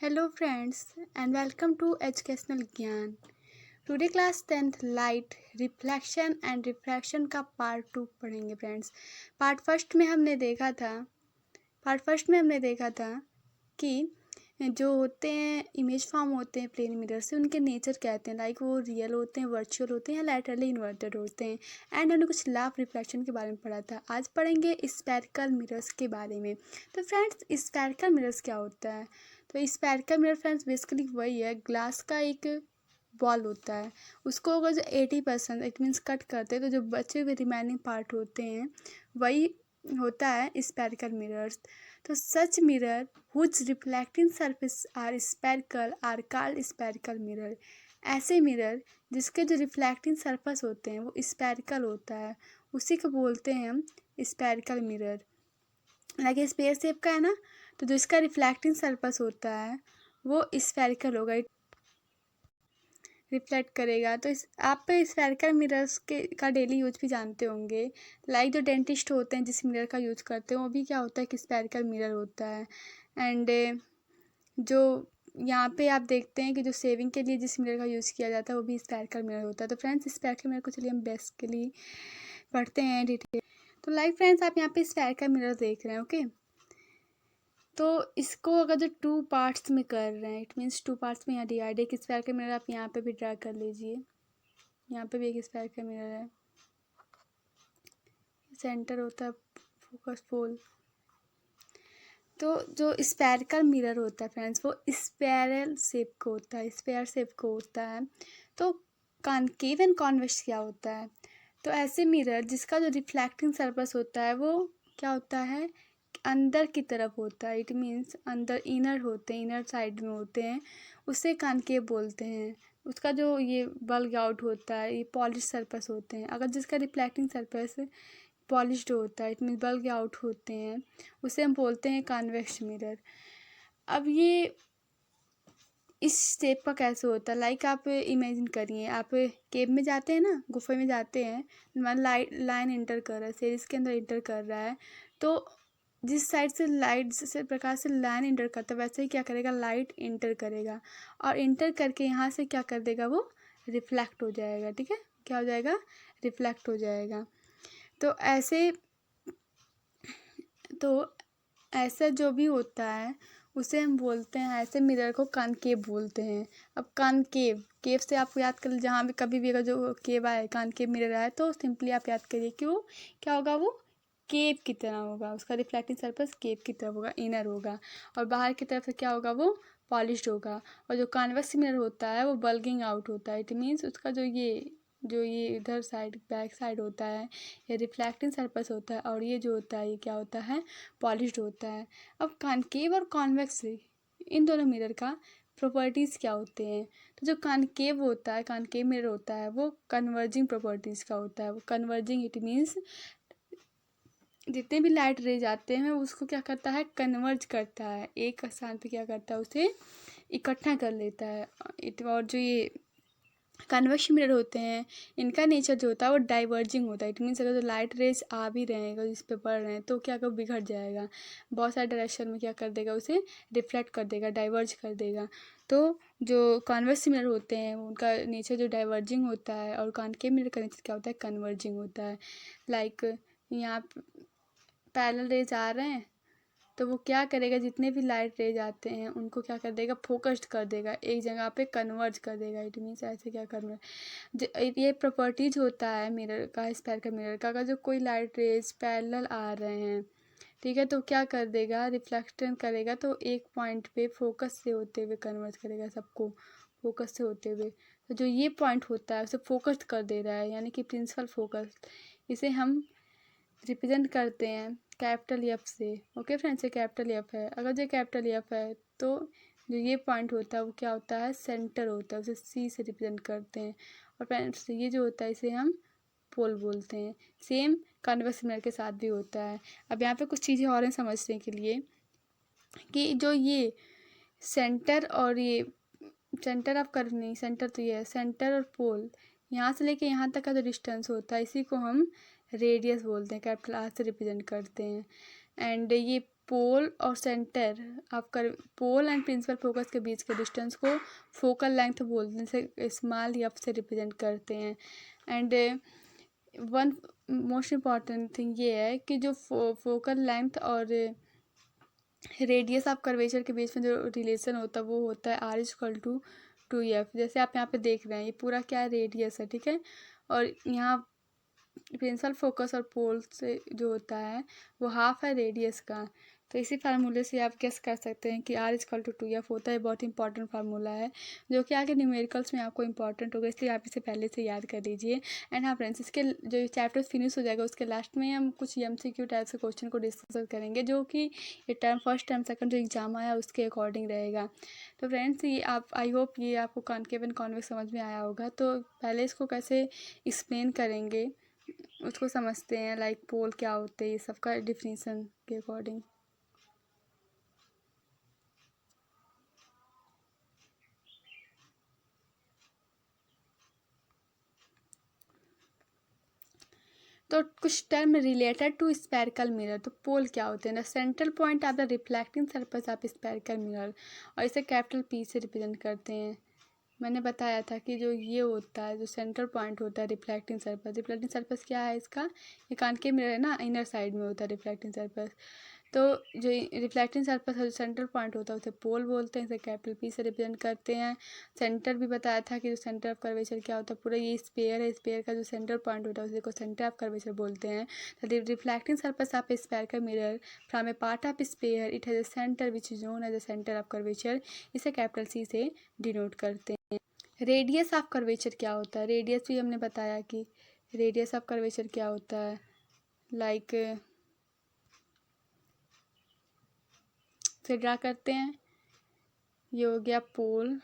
Hello friends and welcome to Educational Gyan. Today class 10th light reflection and refraction का part 2 पढ़ेंगे friends. Part first में हमने देखा था कि जो होते हैं इमेज फॉर्म होते हैं प्लेन मिरर से, उनके नेचर कहते हैं लाइक वो रियल होते हैं, वर्चुअल होते हैं या लैटरली इन्वर्टेड होते हैं। एंड हमने कुछ लॉ ऑफ रिफ्लेक्शन के बारे में पढ़ा था। आज पढ़ेंगे स्फेरिकल मिरर्स के बारे में। तो फ्रेंड्स स्फेरिकल मिरर्स क्या होता है? तो स्फेरिकल मिरर फ्रेंड्स बेसिकली वही है, ग्लास का एक बॉल होता है। उसको अगर जो 80% इट मीन्स कट करते हैं तो जो बचे हुए रिमेनिंग पार्ट होते हैं वही होता है स्फेरिकल मिरर्स। तो such mirror whose reflecting surface are spherical are called spherical mirror. ऐसे मिरर जिसके जो रिफ्लेक्टिंग सरफेस होते हैं वो स्फेरिकल होता है, उसी को बोलते हैं हम spherical mirror. Like sphere shape का है ना, तो जो इसका रिफ्लेक्टिंग सरफेस होता है वो स्फेरिकल होगा, रिफ्लेक्ट करेगा। तो इस आप स्फेरिकल मिरर्स के का डेली यूज भी जानते होंगे। लाइक जो डेंटिस्ट होते हैं जिस मिरर का यूज करते हैं वो भी क्या होता है कि स्फेरिकल मिरर होता है। एंड जो यहाँ पे आप देखते हैं कि जो सेविंग के लिए जिस मिरर का यूज़ किया जाता है वो भी स्फेरिकल मिरर होता है। तो फ्रेंड्स स्फेरिकल मिरर को चलिए हम बेसिकली पढ़ते हैं डिटेल। तो लाइक फ्रेंड्स आप यहाँ पे स्फेरिकल मिरर देख रहे हैं, ओके। तो इसको अगर जो 2 पार्ट्स में कर रहे हैं, इट मीन्स 2 पार्ट्स में यहाँ डिवाइड है। एक स्फेरिकल मिरर आप यहाँ पे भी ड्रा कर लीजिए। यहाँ पे भी एक स्फेरिकल मिरर है, सेंटर होता है फोकस पोल। तो जो स्फेरिकल मिरर होता है फ्रेंड्स वो स्पेरल शेप का होता है, स्पेयर शेप का होता है। तो कॉनकेव एंड कॉन्वेक्स क्या होता है? तो ऐसे मिरर जिसका जो रिफ्लेक्टिंग सरफेस होता है वो क्या होता है, अंदर की तरफ होता है। इट मीन्स अंदर इनर होते हैं, इनर साइड में होते हैं, उसे कॉनकेव बोलते हैं। उसका जो ये बल्ग आउट होता है ये पॉलिश सरफेस होते हैं। अगर जिसका रिफ्लेक्टिंग सरफेस पॉलिश्ड होता है इट मीन्स बल्ग आउट होते हैं, उसे हम बोलते हैं कॉन्वेक्स मिरर। अब ये इस शेप का कैसे होता है? लाइक आप इमेजिन करिए, आप केव में जाते हैं ना, गुफे में जाते हैं, मान लाइन इंटर कर रहा है, सीरीज के अंदर इंटर कर रहा है। तो जिस साइड से लाइट से प्रकाश से लाइन इंटर करता है वैसे ही क्या करेगा, लाइट इंटर करेगा और इंटर करके यहाँ से क्या कर देगा, वो रिफ्लेक्ट हो जाएगा। ठीक है, क्या हो जाएगा, रिफ्लेक्ट हो जाएगा। तो ऐसा जो भी होता है उसे हम बोलते हैं, ऐसे मिरर को कॉनकेव बोलते हैं। अब कॉनकेव, केव से आपको याद कर, जहाँ भी कभी भी अगर जो केव आए, कॉनकेव मिरर आए तो सिंपली आप याद करिए कि वो क्या होगा, वो केव की तरह होगा। उसका रिफ्लेक्टिंग सरफेस केव की तरफ होगा, इनर होगा, और बाहर की तरफ से क्या होगा, वो पॉलिश्ड होगा। और जो कॉन्वेक्स मिरर होता है वो बल्गिंग आउट होता है। इट मीन्स उसका जो ये इधर साइड बैक साइड होता है ये रिफ्लेक्टिंग सरफेस होता है, और ये जो होता है ये क्या होता है, पॉलिश्ड होता है। अब कॉनकेव और कॉन्वेक्स इन दोनों मिरर का प्रॉपर्टीज़ क्या होते हैं? तो जो कॉनकेव होता है, कॉनकेव मिरर होता है वो कन्वर्जिंग प्रॉपर्टीज़ का होता है। वो कन्वर्जिंग इट मीन्स जितने भी लाइट रेज आते हैं उसको क्या करता है, कन्वर्ज करता है, एक स्थान पे क्या करता है, उसे इकट्ठा कर लेता है। और जो ये कन्वेक्शन मिरर होते हैं इनका नेचर जो होता है वो डाइवर्जिंग होता है। इट मीन्स अगर जो लाइट रेज आ भी रहे हैं, अगर इस पे पड़ रहे हैं तो क्या कर बिगड़ जाएगा, बहुत सारे डायरेक्शन में क्या कर देगा, उसे रिफ्लेक्ट कर देगा, डाइवर्ज कर देगा। तो जो कॉन्वेक्स मिरर होते हैं उनका नेचर जो डाइवर्जिंग होता है, और कॉनकेव मिरर का नेचर क्या होता है, कन्वर्जिंग होता है। लाइक यहाँ पैरेलल रेज आ रहे हैं तो वो क्या करेगा, जितने भी लाइट रेज आते हैं उनको क्या कर देगा, फोकस्ड कर देगा, एक जगह पे कन्वर्ज कर देगा। इट मीन्स ऐसे क्या कन्वर्ज, ये प्रॉपर्टीज होता है मिरर का, स्फेरिकल मिरर का। अगर जो कोई लाइट रेज पैरेलल आ रहे हैं, ठीक है, तो क्या कर देगा, रिफ्लेक्शन करेगा, तो एक पॉइंट पे फोकस से होते हुए कन्वर्ज करेगा सबको, फोकस से होते हुए। तो जो ये पॉइंट होता है उसे फोकस्ड कर दे रहा है, यानी कि प्रिंसिपल फोकस। इसे हम रिप्रेजेंट करते हैं कैपिटल एफ से। ओके फ्रेंड्स, ये कैपिटल एफ है। अगर जो कैपिटल एफ है तो जो ये पॉइंट होता है वो क्या होता है, सेंटर होता है, उसे सी से रिप्रेजेंट करते हैं। और फ्रेंड्स ये जो होता है इसे हम पोल बोलते हैं। सेम कॉन्वेक्स मिरर के साथ भी होता है। अब यहाँ पे कुछ चीज़ें और हैं समझने के लिए, कि जो ये सेंटर और ये सेंटर ऑफ कर्व नहीं, सेंटर तो ये है, सेंटर और पोल यहाँ से लेके यहाँ तक का जो डिस्टेंस होता है इसी को हम रेडियस बोलते हैं, कैपिटल आर से रिप्रेजेंट करते हैं। एंड ये पोल और सेंटर आप कर पोल एंड प्रिंसिपल फोकस के बीच के डिस्टेंस को फोकल लेंथ बोलते हैं, से स्मॉल एफ से रिप्रेजेंट करते हैं। And one most important thing ये है कि जो फोकल लेंथ और रेडियस ऑफ कर्वेचर के बीच में जो रिलेशन होता है वो होता है R=2F। जैसे आप यहाँ पे देख रहे हैं, ये पूरा क्या रेडियस है, ठीक है। और यहाँ प्रिंसिपल फोकस और पोल से जो होता है वो हाफ है रेडियस का। तो इसी फार्मूले से आप गेस कर सकते हैं कि R=2F होता है। बहुत इंपॉर्टेंट फार्मूला है जो कि आगे न्यूमेरिकल्स में आपको इंपॉर्टेंट होगा, इसलिए आप इसे पहले से याद कर लीजिए। एंड हाँ फ्रेंड्स, इसके जो चैप्टर फिनिश हो जाएगा उसके लास्ट में हम कुछ MCQ टाइप के क्वेश्चन को डिस्कस करेंगे, जो कि ये टर्म फर्स्ट टर्म सेकंड जो एग्जाम आया उसके अकॉर्डिंग रहेगा। तो फ्रेंड्स, ये आप आई होप ये आपको कॉन्केव एंड कॉन्वेक्स समझ में आया होगा। तो पहले इसको कैसे एक्सप्लेन करेंगे उसको समझते हैं, लाइक पोल क्या होते हैं, ये सबका डिफिनीसन के अकॉर्डिंग। तो कुछ term related to spherical mirror. तो पोल क्या होते हैं? The central point of the reflecting surface of spherical mirror, और इसे कैपिटल P से रिप्रेजेंट करते हैं। मैंने बताया था कि जो ये होता है, जो सेंट्रल पॉइंट होता है रिफ्लेक्टिंग सरफेस क्या है इसका, ये कॉनकेव मिरर है ना, इनर साइड में होता है रिफ्लेक्टिंग सरफेस। तो जो रिफ्लेक्टिंग सरफेस का जो सेंट्रल पॉइंट होता है उसे पोल बोलते हैं, इसे कैपिटल P से रिप्रेजेंट करते हैं। सेंटर भी बताया था कि जो सेंटर ऑफ कर्वेचर क्या होता है, पूरा ये स्फीयर है, स्फीयर का जो सेंटर पॉइंट होता है उसे को सेंटर ऑफ कर्वेचर बोलते हैं। The reflecting surface of a spherical mirror from a part of sphere it has a centre which is known as a centre of curvature, इसे कैपिटल C से denote करते हैं। रेडियस ऑफ कर्वेचर क्या होता है? Radius भी हमने बताया कि रेडियस ऑफ कर्वेचर क्या होता है, लाइक फिर ड्रा करते हैं। ये हो गया pole,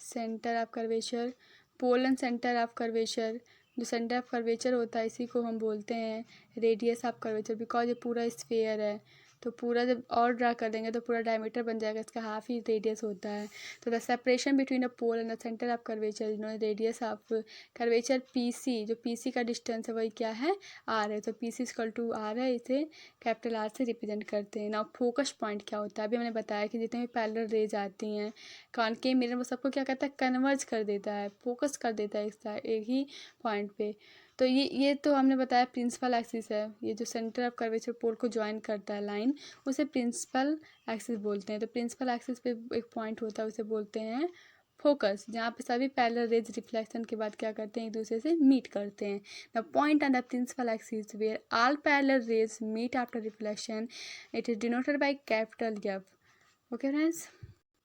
centre of curvature, pole and centre of curvature. जो सेंटर ऑफ कर्वेचर होता है इसी को हम बोलते हैं रेडियस ऑफ कर्वेचर, बिकॉज ये पूरा स्फीयर है। तो पूरा जब और ड्रा कर देंगे तो पूरा डायमीटर बन जाएगा, इसका हाफ ही रेडियस होता है। तो the separation between a pole and the centre of curvature, radius of curvature PC, जो PC का डिस्टेंस है वही क्या है, R है। तो PC=R है, इसे कैपिटल R से रिप्रेजेंट करते हैं। नाउ फोकस पॉइंट क्या होता है? अभी हमने बताया कि जितने भी पैरेलल रेज आती हैं कॉनकेव मिरर वो सबको क्या करता है, कन्वर्ज कर देता है, फोकस कर देता है एक ही पॉइंट पे। तो ये तो हमने बताया प्रिंसिपल एक्सिस है, ये जो सेंटर ऑफ कर्वेचर पोल को ज्वाइन करता है लाइन, उसे प्रिंसिपल एक्सिस बोलते हैं। तो प्रिंसिपल एक्सिस पे एक पॉइंट होता है उसे बोलते हैं फोकस, जहाँ पे सभी पैरेलल रेज रिफ्लेक्शन के बाद क्या करते हैं, एक दूसरे से मीट करते हैं। The point on the principal axis where all parallel rays meet after reflection, it is denoted by capital F। Okay friends,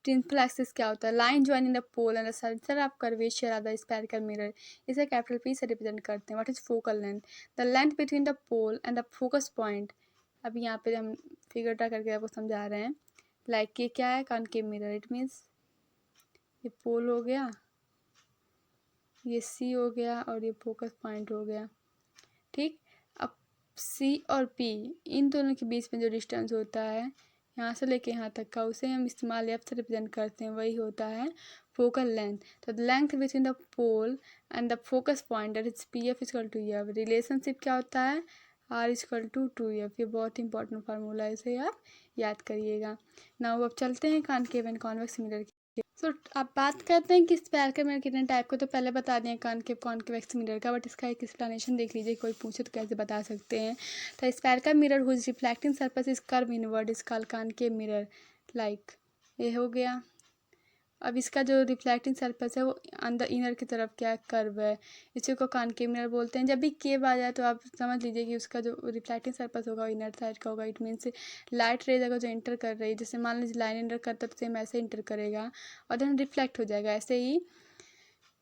principal axis क्या होता है? Line joining the pole and the centre of curvature of the spherical mirror, इसे capital P से represent करते हैं। What is focal length? The length between the pole and the focus point. अभी यहाँ पे हम फिगर ड्रा करके आपको समझा रहे हैं। लाइक ये क्या है, कॉनकेव मिरर, इट मीन्स ये पोल हो गया, ये C हो गया और ये फोकस पॉइंट हो गया, ठीक। अब C और P इन दोनों के बीच में जो डिस्टेंस होता है यहाँ से लेके यहाँ तक का, उसे हम स्मॉल f से रिप्रेजेंट करते हैं, वही होता है फोकल लेंथ। तो the length between the pole and the focus point that is PF=F। Relationship क्या होता है, R=2F। ये बहुत इंपॉर्टेंट फार्मूला है, इसे आप याद करिएगा। नाउ अब चलते हैं कॉनकेव एंड कॉन्वेक्स मिरर की। सो आप बात करते हैं कि स्पेरिकल मिरर कितने टाइप को, तो पहले बता दें कॉनकेव कॉन्वेक्स मिरर का, बट इसका एक एक्सप्लेनेशन देख लीजिए, कोई पूछे तो कैसे बता सकते हैं। तो spherical mirror whose reflecting surface is curve inward is called concave mirror, like ये हो गया। अब इसका जो रिफ्लेक्टिंग सरफेस है वो अंदर इनर की तरफ क्या कर्व है, इसी को कॉनकेव मिरर बोलते हैं। जब भी केव आ जाए तो आप समझ लीजिए कि उसका जो रिफ्लेक्टिंग सरफेस होगा इनर साइड का होगा। इट मीन्स लाइट रेज अगर जो इंटर कर रही है, जैसे मान लीजिए लाइन इंटर करता है तो सेम ऐसे इंटर करेगा और देन रिफ्लेक्ट हो जाएगा। ऐसे ही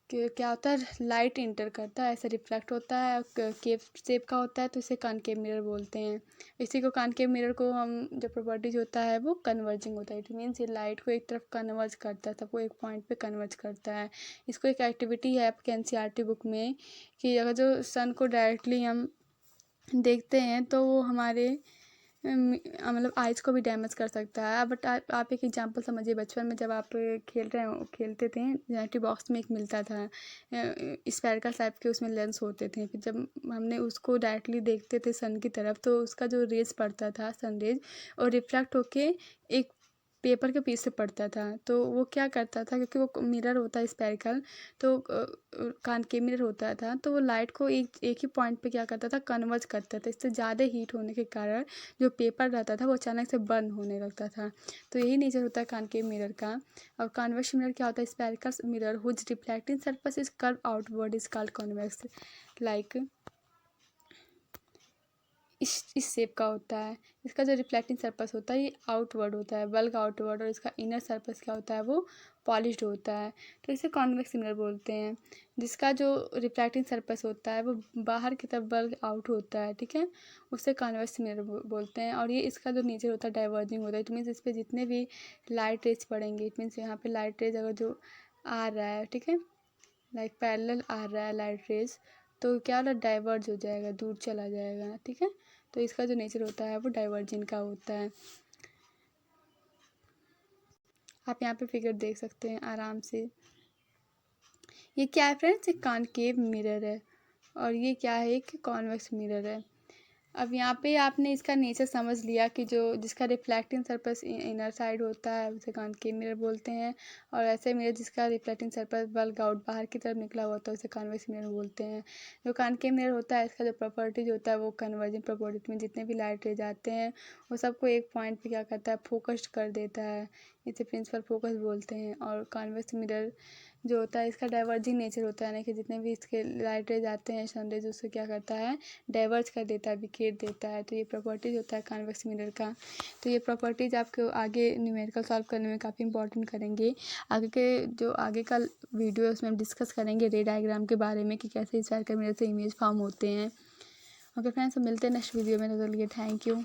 क्या होता है, लाइट इंटर करता है, ऐसे रिफ्लेक्ट होता है, केव शेप का होता है, तो इसे कॉनकेव मिरर बोलते हैं। इसी को कॉनकेव मिरर को हम जो प्रॉपर्टीज होता है वो कन्वर्जिंग होता है। इट मीन्स ये लाइट को एक तरफ कन्वर्ज करता है, सबको एक पॉइंट पे कन्वर्ज करता है। इसको एक एक्टिविटी है आपके NCERT बुक में कि अगर जो सन को डायरेक्टली हम देखते हैं तो वो हमारे मतलब आइज़ को भी डैमेज कर सकता है। बट आप एक एग्जांपल समझिए, बचपन में जब आप खेलते थे, ज्योमेट्री बॉक्स में एक मिलता था स्फेरिकल टाइप के, उसमें लेंस होते थे। फिर जब हमने उसको डायरेक्टली देखते थे सन की तरफ, तो उसका जो रेज पड़ता था, सन रेज, और रिफ्लेक्ट होके एक पेपर के पीस से पड़ता था। तो वो क्या करता था, क्योंकि वो मिरर होता है स्फेरिकल, तो कॉनकेव मिरर होता था, तो वो लाइट को एक ही पॉइंट पे क्या करता था, कन्वर्ज करता था। इससे ज़्यादा हीट होने के कारण जो पेपर रहता था वो अचानक से बर्न होने लगता था। तो यही नेचर होता है कॉनकेव मिरर का। और कॉन्वेक्स मिरर क्या होता है, spherical mirror whose reflecting surface is curve outward is called convex. Like इस शेप का होता है। इसका जो रिफ्लेक्टिंग सरफेस होता है ये आउटवर्ड होता है, बल्क आउटवर्ड, और इसका इनर सरफेस क्या होता है, वो पॉलिश्ड होता है। तो इसे कॉन्वेक्स मिरर बोलते हैं। जिसका जो रिफ्लेक्टिंग सरफेस होता है वो बाहर की तरफ बल्क आउट होता है, ठीक है, उसे कॉन्वेक्स मिरर बोलते हैं। और ये इसका जो नेचर होता है डाइवर्जिंग होता है। इट मीन्स इस पर जितने भी लाइट रेज पड़ेंगे, इट मीन्स यहाँ पे लाइट रेज अगर जो आ रहा है, ठीक है, लाइक पैरेलल आ रहा है लाइट रेज, तो क्या होगा, डाइवर्ज हो जाएगा, दूर चला जाएगा, ठीक है। तो इसका जो नेचर होता है वो डाइवर्जिंग का होता है। आप यहाँ पे फिगर देख सकते हैं आराम से। ये क्या है फ्रेंड्स, एक कॉनकेव मिरर है, और ये क्या है, एक कॉन्वेक्स मिरर है। अब यहाँ पे आपने इसका नेचर समझ लिया कि जो जिसका रिफ्लेक्टिंग सरफेस इनर साइड होता है उसे कॉनकेव मिरर बोलते हैं, और ऐसे मिरर जिसका रिफ्लेक्टिंग सरफेस बल्क आउट बाहर की तरफ निकला होता है उसे कॉन्वेक्स मिरर बोलते हैं। जो कॉनकेव मिरर होता है इसका जो प्रॉपर्टीज होता है वो कन्वर्जिंग प्रॉपर्टी में जितने भी लाइट रेज आते हैं वो सबको एक पॉइंट पे क्या करता है, फोकस्ड कर देता है। इसे प्रिंसिपल फोकस बोलते हैं। और कॉन्वेक्स मिरर जो होता है इसका डाइवर्जिंग नेचर होता है, यानी कि जितने भी इसके लाइट रेज आते हैं, सनरेज, उससे क्या करता है, डाइवर्ज कर देता है, बिखेर देता है। तो ये प्रॉपर्टीज होता है कॉन्वेक्स मिरर का। तो ये प्रॉपर्टीज आपको आगे न्यूमेरिकल सॉल्व करने में काफ़ी इंपॉर्टेंट करेंगे। आगे के जो आगे का वीडियो है उसमें हम डिस्कस करेंगे रे डायग्राम के बारे में कि कैसे स्फेरिकल मिरर से इमेज फॉर्म होते हैं। ओके फ्रेंड्स, मिलते हैं नेक्स्ट वीडियो में। तब तक के लिए थैंक यू।